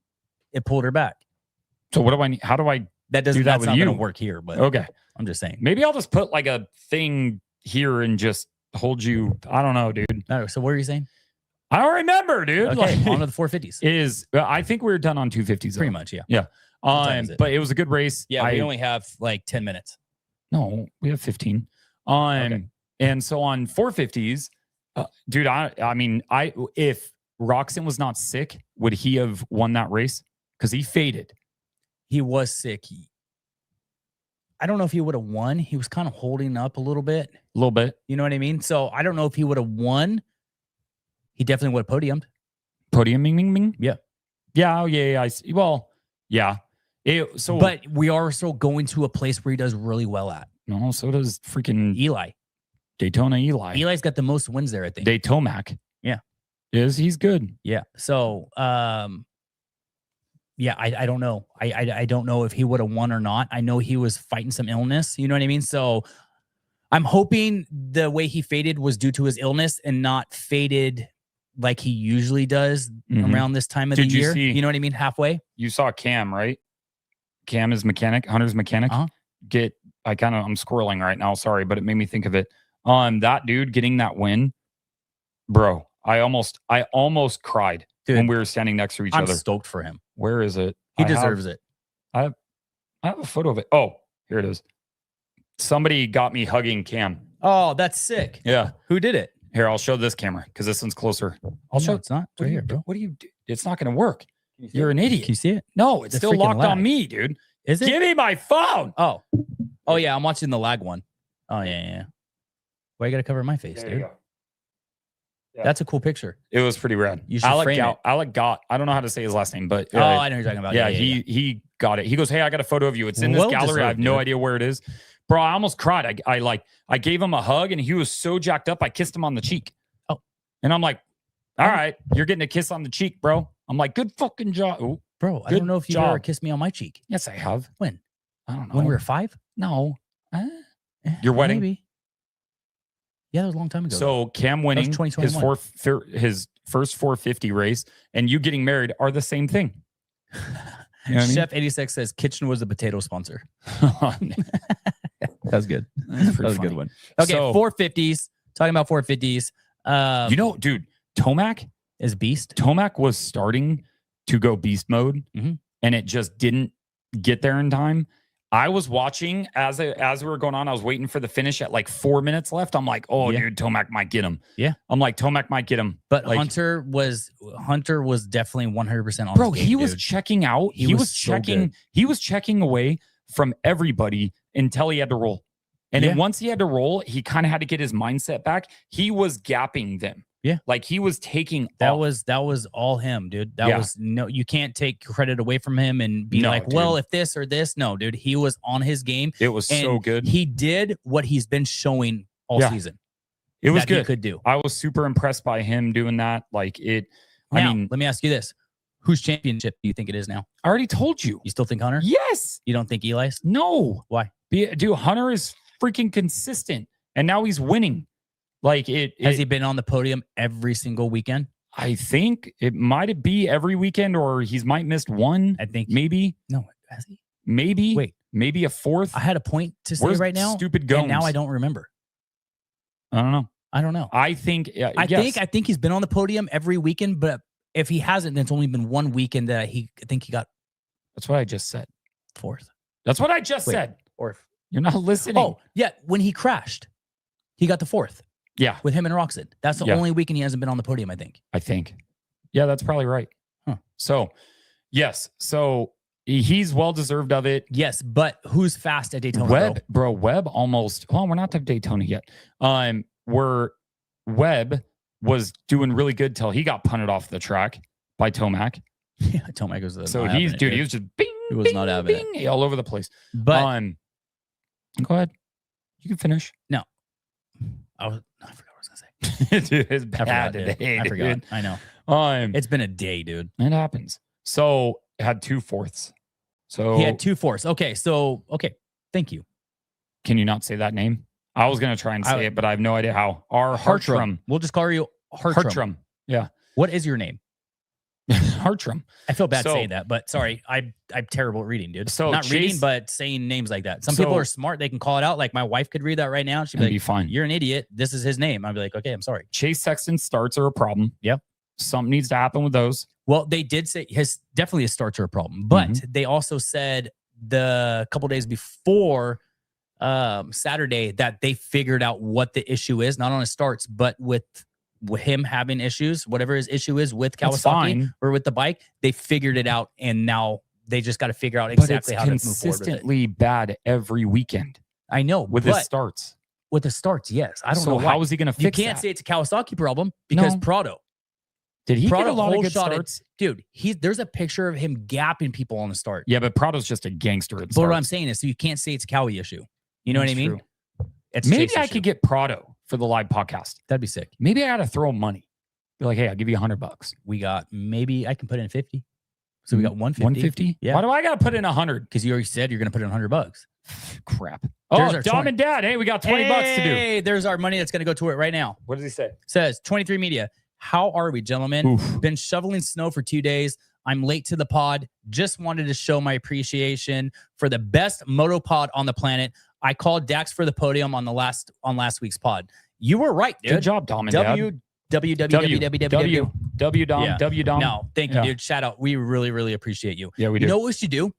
it pulled her back. So what do I need? How do I that's not going to work here, but okay. I'm just saying. Maybe I'll just put like a thing here and just hold you. I don't know, dude. No, so what are you saying? I don't remember, dude. Okay, on to the 450s. I think we were done on 250s. Pretty much, yeah. Yeah. But it was a good race. Yeah, we only have like 10 minutes. No, we have 15. Okay. And so on 450s, dude, I mean, if Roxon was not sick, would he have won that race? Because he faded. He was sick. I don't know if he would have won. He was kind of holding up a little bit. A little bit. You know what I mean? So I don't know if he would have won. He definitely would have podiumed. Podiuming? Yeah. Yeah. Oh, yeah. I see. Well, yeah. But we are still going to a place where he does really well at. No, so does freaking Eli. Daytona Eli. Eli's got the most wins there, I think. Daytomac. Yeah. He's good. Yeah. So, yeah, I don't know. I don't know if he would have won or not. I know he was fighting some illness. You know what I mean? So I'm hoping the way he faded was due to his illness and not faded like he usually does around this time of the year. You know what I mean? Halfway. You saw Cam, right? Cam is mechanic, Hunter's mechanic. I'm squirreling right now. Sorry, but it made me think of it. That dude getting that win, bro. I almost cried when we were standing next to each other. I'm stoked for him. Where is it? He deserves it. I have a photo of it. Oh, here it is. Somebody got me hugging Cam. Oh, that's sick. Yeah. Who did it? Here, I'll show this camera because this one's closer. I'll show. It's not right here, bro. What do you do? It's not going to work. You're an idiot. Can you see it? No, it's still locked on me, dude. Is it? Give me my phone. Oh, yeah. I'm watching the lag one. Oh, yeah. Why you got to cover my face, dude? Yeah. That's a cool picture. It was pretty rad. You should frame it. Alec got. I don't know how to say his last name, but I know who you're talking about. Yeah, he got it. He goes, "Hey, I got a photo of you. It's in this gallery. I have no idea where it is." Bro, I almost cried. I gave him a hug and he was so jacked up. I kissed him on the cheek. Oh, and I'm like, "All right, you're getting a kiss on the cheek, bro." I'm like, "Good fucking job." Ooh, bro, I don't know if you've ever kissed me on my cheek. Yes, I have. When? I don't know. When we were 5? No. Your wedding? Maybe. Yeah, that was a long time ago. So Cam winning his first 450 race and you getting married are the same thing. You know Chef 86 says kitchen was a potato sponsor. That's good. That was a good one. Okay, so, 450s. Talking about 450s. Dude, Tomac is beast. Tomac was starting to go beast mode, and it just didn't get there in time. I was watching as we were going on. I was waiting for the finish at like 4 minutes left. I'm like, dude, Tomac might get him. Yeah, I'm like, Tomac might get him. But like, Hunter was definitely 100% on. Bro, he was checking out. He was checking. He was checking away from everybody until he had to roll. And then once he had to roll, he kind of had to get his mindset back. He was gapping them. Yeah. Like he was taking that was all him, dude. That was you can't take credit away from him and be like, well, if this or this. No, dude. He was on his game. It was so good. He did what he's been showing all season. It was good. He could do. I was super impressed by him doing that. Like it. Now, I mean, let me ask you this. Whose championship do you think it is now? I already told you. You still think Hunter? Yes. You don't think Eli's? No. Why? Dude, Hunter is freaking consistent. And now he's winning. Like has he been on the podium every single weekend? I think it might be every weekend, or he's might missed one. I think maybe. No, has he? Maybe. Wait, maybe a fourth. I had a point to say right now. Stupid Gomes. And now I don't remember. I don't know. I think he's been on the podium every weekend, but if he hasn't, then it's only been one weekend that I think he got. That's what I just said. Fourth. That's what I just said. Fourth. You're not listening. Oh yeah, when he crashed, he got the fourth. Yeah. With him and Roxon. That's the only weekend he hasn't been on the podium, I think. Yeah, that's probably right. Huh. So, yes. So, he's well-deserved of it. Yes, but who's fast at Daytona? Webb almost... Well, we're not to Daytona yet. Webb was doing really good till he got punted off the track by Tomac. Yeah, Tomac was... So, he was just bing, he was not having it. All over the place. But... go ahead. You can finish. No. I forgot what I was gonna say. Dude, it's bad today. I forgot. I know. It's been a day, dude. It happens. So it had 2 fourths. So he had 2 fourths. Okay. Thank you. Can you not say that name? I was gonna try and say it, but I have no idea how. Hartram. We'll just call you Hartram. Yeah. What is your name? Hartram. I feel bad saying that, but sorry, I'm terrible at reading, dude. So not reading, but saying names like that. Some people are smart; they can call it out. Like my wife could read that right now. She'd be like, fine. You're an idiot. This is his name. I'd be like, okay, I'm sorry. Chase Sexton starts are a problem. Yep. Something needs to happen with those. Well, they did say definitely his starts are a problem, but they also said the couple days before Saturday that they figured out what the issue is, not on his starts, but with him having issues, whatever his issue is with Kawasaki or with the bike, they figured it out, and now they just got to figure out exactly how to move forward with it. Consistently bad every weekend. I know with his starts. With the starts, yes. I don't know how is he going to fix? You can't say it's a Kawasaki problem because Prado. Did he get a lot of good starts? Dude, there's a picture of him gapping people on the start. Yeah, but Prado's just a gangster. But what I'm saying is, so you can't say it's a Cowie issue. You know what I mean? True. Maybe I could get Prado for the live podcast. That'd be sick. Maybe I got to throw money. Be like, hey, I'll give you $100. We got, maybe I can put in 50. So we got 150. 150? Yeah. Why do I got to put in 100? Because you already said you're going to put in $100. Crap. Oh, Dom and Dad. Hey, we got $20 to do. Hey, there's our money that's going to go to it right now. What does he say? Says 23 Media. How are we, gentlemen? Oof. Been shoveling snow for 2 days. I'm late to the pod. Just wanted to show my appreciation for the best moto pod on the planet. I called Dax for the podium on last week's pod. You were right, dude. Good job, Dom and Dad. W Dom. No, thank you, dude. Shout out. We really, really appreciate you. Yeah, we do. You know what we should do?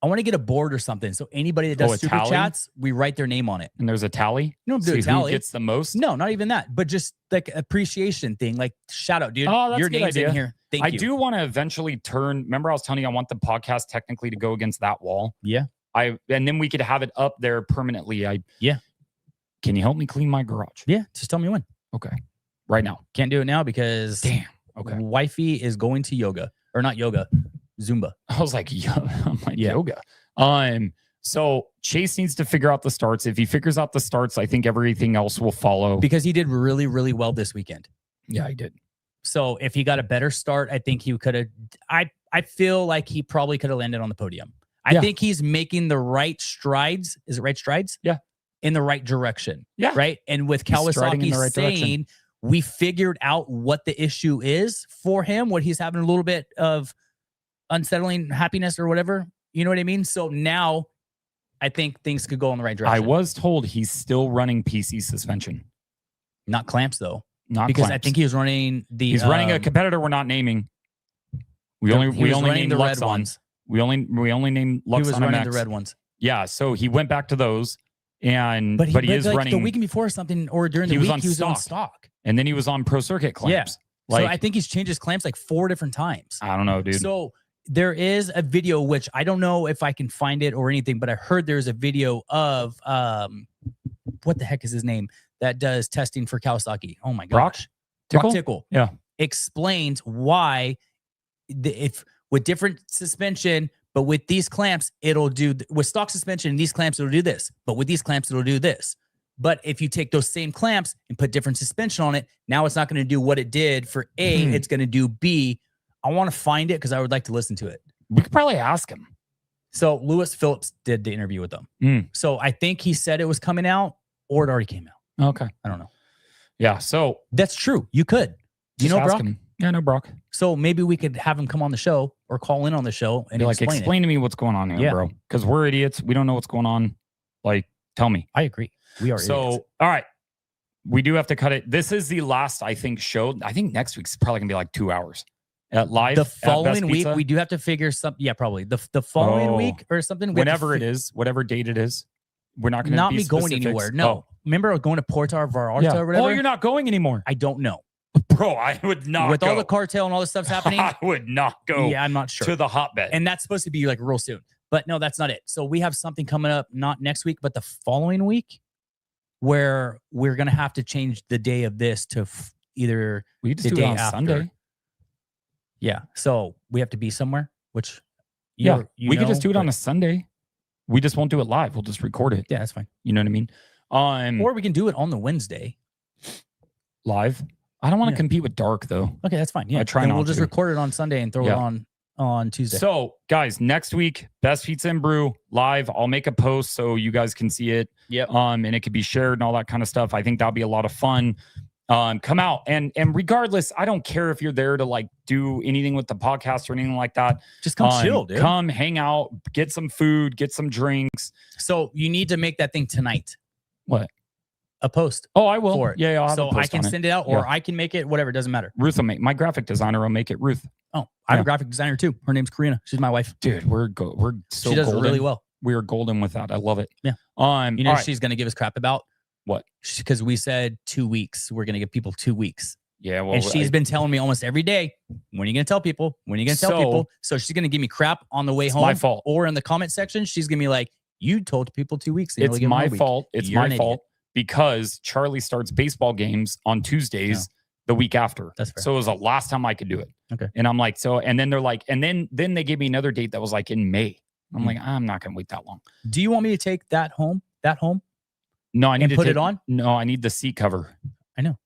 I want to get a board or something. So anybody that does super chats, we write their name on it. And there's a tally? You don't do a tally. Who gets the most? No, not even that. But just like appreciation thing. Like shout out, dude. Oh, that's your a good name's idea. in here. Thank you. I do want to eventually turn. Remember, I was telling you I want the podcast technically to go against that wall. Yeah. And then we could have it up there permanently. Can you help me clean my garage? Yeah. Just tell me when. Okay. Right now. Can't do it now because damn. Okay. Wifey is going to yoga. Or not yoga. Zumba. I was like, yoga. So Chase needs to figure out the starts. If he figures out the starts, I think everything else will follow. Because he did really, really well this weekend. Yeah, he did. So if he got a better start, I think he could have. I feel like he probably could have landed on the podium. I think he's making the right strides. Is it right strides? Yeah. In the right direction. Yeah. Right. And with Kawasaki saying, we figured out what the issue is for him, what he's having a little bit of unsettling happiness or whatever. You know what I mean? So now I think things could go in the right direction. I was told he's still running PC suspension. Not clamps, though. Not because clamps. I think he was running the. He's running a competitor we're not naming. We only named the red ones. We only named Lux. He was running the red ones. Yeah, so he went back to those, and but he is like running the weekend before or something, or during the week he was on stock, and then he was on Pro Circuit clamps. Yeah. So I think he's changed his clamps like 4 different times. I don't know, dude. So there is a video, which I don't know if I can find it or anything, but I heard there's a video of what the heck is his name that does testing for Kawasaki. Oh my gosh. Brock Tickle. Yeah. Explains why if with different suspension, but with these clamps, it'll do with stock suspension and these clamps, it'll do this. But with these clamps, it'll do this. But if you take those same clamps and put different suspension on it, now it's not going to do what it did for A, it's going to do B. I want to find it because I would like to listen to it. We could probably ask him. So Lewis Phillips did the interview with them. So I think he said it was coming out or it already came out. Okay. I don't know. Yeah. So that's true. You could. You know Brock? Him. Yeah, I know Brock. So maybe we could have him come on the show or call in on the show and explain to me what's going on here, bro. Because we're idiots. We don't know what's going on. Like, tell me. I agree. We are idiots. All right. We do have to cut it. This is the last, I think, show. I think next week's probably going to be like 2 hours. Live. The following week, we do have to figure something. Yeah, probably. The following week or something. Whenever it is, whatever date it is. We're not going to Not me going anywhere. No. Remember going to Puerto Vallarta or whatever? Oh, you're not going anymore. I don't know. Bro, I would not With go. all the cartel and all this stuff's happening. I would not go. Yeah, I'm not sure. To the hotbed. And that's supposed to be like real soon. But no, that's not it. So we have something coming up, not next week, but the following week, where we're going to have to change the day of this to either we just the do day it on after. Sunday. Yeah. So we have to be somewhere, which we could just do it on a Sunday. We just won't do it live. We'll just record it. Yeah, that's fine. You know what I mean? Or we can do it on the Wednesday. Live. I don't want to compete with dark though. Okay, that's fine. Yeah. I try not we'll just record it on Sunday and throw it on Tuesday. So guys, next week, Best Pizza and Brew live. I'll make a post so you guys can see it. Yep. And it could be shared and all that kind of stuff. I think that'll be a lot of fun. Come out and regardless, I don't care if you're there to like do anything with the podcast or anything like that. Just come chill, dude. Come hang out, get some food, get some drinks. So you need to make that thing tonight. What? A post. Oh, I will. For it. Yeah, I'll have so a post I can send it out or I can make it, whatever, it doesn't matter. Ruth will make my graphic designer will make it. Ruth. Oh, I have a graphic designer too. Her name's Karina. She's my wife. Dude, we're so she does golden. it really well. We are golden with that. I love it. Yeah. You know she's gonna give us crap about what? Because we said 2 weeks. We're gonna give people 2 weeks. Yeah, well, and she's been telling me almost every day, when are you gonna tell people? When are you gonna tell people? So she's gonna give me crap on the way home. My fault. Or in the comment section, she's gonna be like, "You told people 2 weeks." It's my fault. It's my fault because Charlie starts baseball games on Tuesdays the week after. That's fair. So it was the last time I could do it. Okay. And I'm like, and then they're like, and then they gave me another date that was like in May. I'm like, I'm not gonna wait that long. Do you want me to take that home? No, I need to put it on. No, I need the seat cover. I know.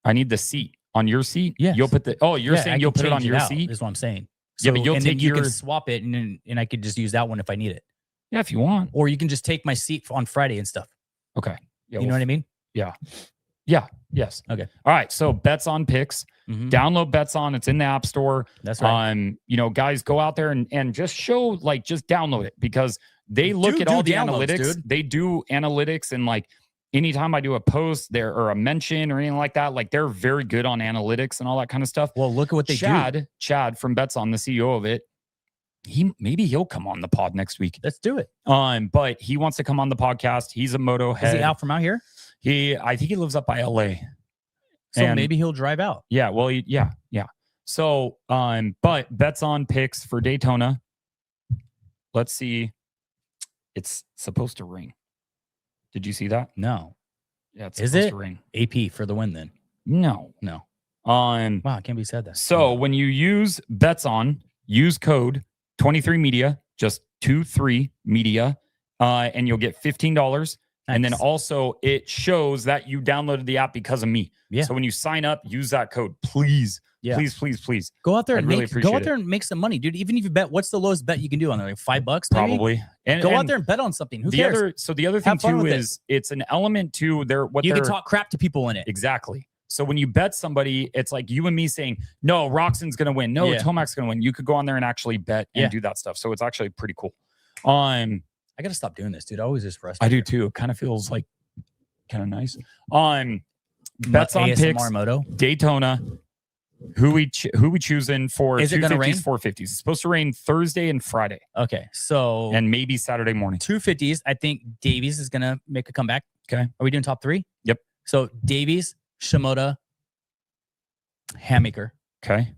I need the seat on your seat. Yeah, you'll put the. Oh, you're saying you'll put it on your seat? Is what I'm saying. So, yeah, but you'll take you can swap it, and I could just use that one if I need it. Yeah, if you want. Or you can just take my seat on Friday and stuff. Okay. Yeah, you know what I mean? Yeah. Yeah. Yes. Okay. All right. So Bets On Picks. Download Bets On. It's in the App Store. That's right. Guys, go out there and just show, just download it, because they look at all the analytics. Dude. They do analytics, and anytime I do a post there or a mention or anything like that, they're very good on analytics and all that kind of stuff. Well, look at what they do. Chad from Bets On, the CEO of it, he'll come on the pod next week. Let's do it. But he wants to come on the podcast. He's a Moto head. Is he out from out here? I think he lives up by LA. So maybe he'll drive out. Yeah. Well, yeah. So, but Bets On Picks for Daytona. Let's see. It's supposed to ring. Did you see that? No. Yeah, it's supposed to ring. AP for the win then? No. Wow, it can't be said that. So when you use Bets On, use code 23media, just 23media, and you'll get $15. Nice. And then also it shows that you downloaded the app because of me. Yeah. So when you sign up, use that code, please. Yeah. Please. Go out there and make some money, dude. Even if you bet, what's the lowest bet you can do on there? Like $5 maybe? Probably. And go out there and bet on something. Who cares? The other thing too is it's an element to you can talk crap to people in it. Exactly. So when you bet somebody, it's like you and me saying, no, Roxon's going to win. No, Tomac's going to win. You could go on there and actually bet and do that stuff. So it's actually pretty cool. I got to stop doing this, dude. I always just frustrated. I do too. It kind of feels like kind of nice. Bets On Picks, Moto. Daytona. Who we choosing for 250s, 450s? It's supposed to rain Thursday and Friday. Okay, so and maybe Saturday morning. 250s. I think Davies is gonna make a comeback. Okay, are we doing top 3? Yep. So Davies, Shimoda, Hammaker. Okay.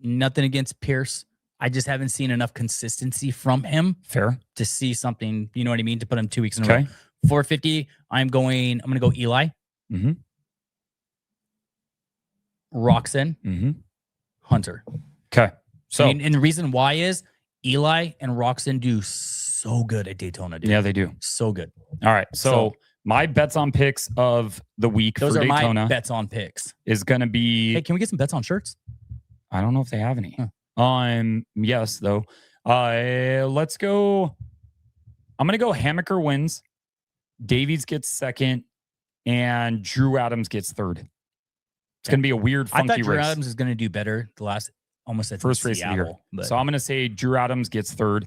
Nothing against Pierce. I just haven't seen enough consistency from him. Fair. To see something, you know what I mean, to put him 2 weeks in a row. 450. I'm gonna go Eli. Mm-hmm. Roxon, Hunter. Okay. So, and the reason why is Eli and Roxon do so good at Daytona. Dude. Yeah, they do. So good. All right. So my Bets On Picks of the week those for are Daytona my Bets On Picks is going to be. Hey, can we get some Bets On shirts? I don't know if they have any. Yes, though. Let's go. I'm going to go Hammaker wins. Davies gets second, and Drew Adams gets third. It's going to be a weird, funky race. I thought Drew Adams is going to do better the last first race of the year. But. So I'm going to say Drew Adams gets third.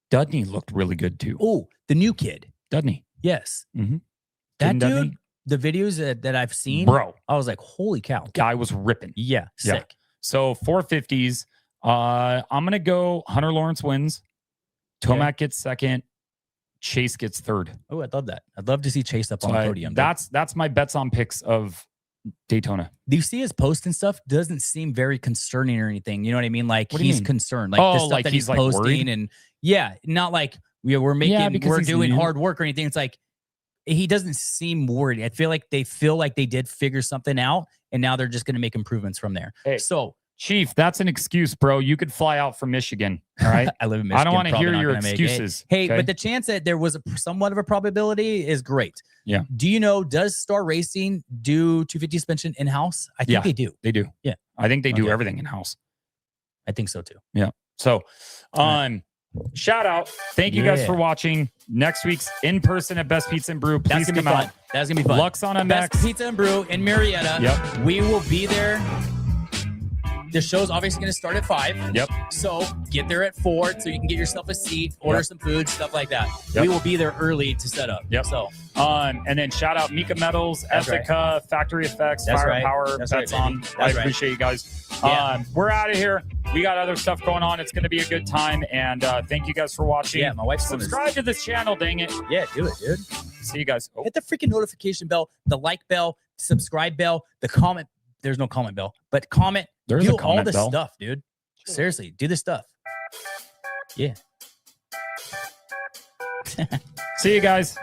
Dudney looked really good too. Oh, the new kid. Dudney. Yes. Mm-hmm. That dude, Dudney? The videos that I've seen, bro, I was like, holy cow. Guy was ripping. Yeah, sick. Yeah. So 450s. I'm going to go Hunter Lawrence wins. Tomac gets second. Chase gets third. Oh, I love that. I'd love to see Chase up on the podium. That's my Bets On Picks of Daytona. Do you see his post and stuff? Doesn't seem very concerning or anything. You know what I mean? Like he's concerned. Like the stuff that he's posting worried? And not like we're doing hard work or anything. It's like he doesn't seem worried. I feel like they did figure something out and now they're just going to make improvements from there. Hey, so Chief, that's an excuse, bro. You could fly out from Michigan. All right. I live in Michigan. I don't want to hear your excuses. Hey, but the chance that there was somewhat of a probability is great. Yeah. Do you know, does Star Racing do 250 suspension in-house? I think they do. They do. Yeah. I think they do everything in-house. I think so too. Yeah. So, shout out. Thank you guys for watching. Next week's in person at Best Pizza and Brew. Please come out. That's going to be fun. Lux on MX. Best Pizza and Brew in Marietta. Yep. We will be there. The show's obviously going to start at 5. Yep. So get there at 4 so you can get yourself a seat, order some food, stuff like that. Yep. We will be there early to set up. Yep. So, and then shout out Mika Metals, Ethica, Factory Effects, Fire Power. That's on. I appreciate you guys. Yeah. We're out of here. We got other stuff going on. It's going to be a good time. And thank you guys for watching. Yeah, my wife's subscribe to this channel. Dang it. Yeah, do it, dude. See you guys. Hit the freaking notification bell, the like bell, subscribe bell, the comment. There's no comment bell, but comment. There's do a comment all the bell. Stuff, dude. Seriously, do this stuff. Yeah. See you guys.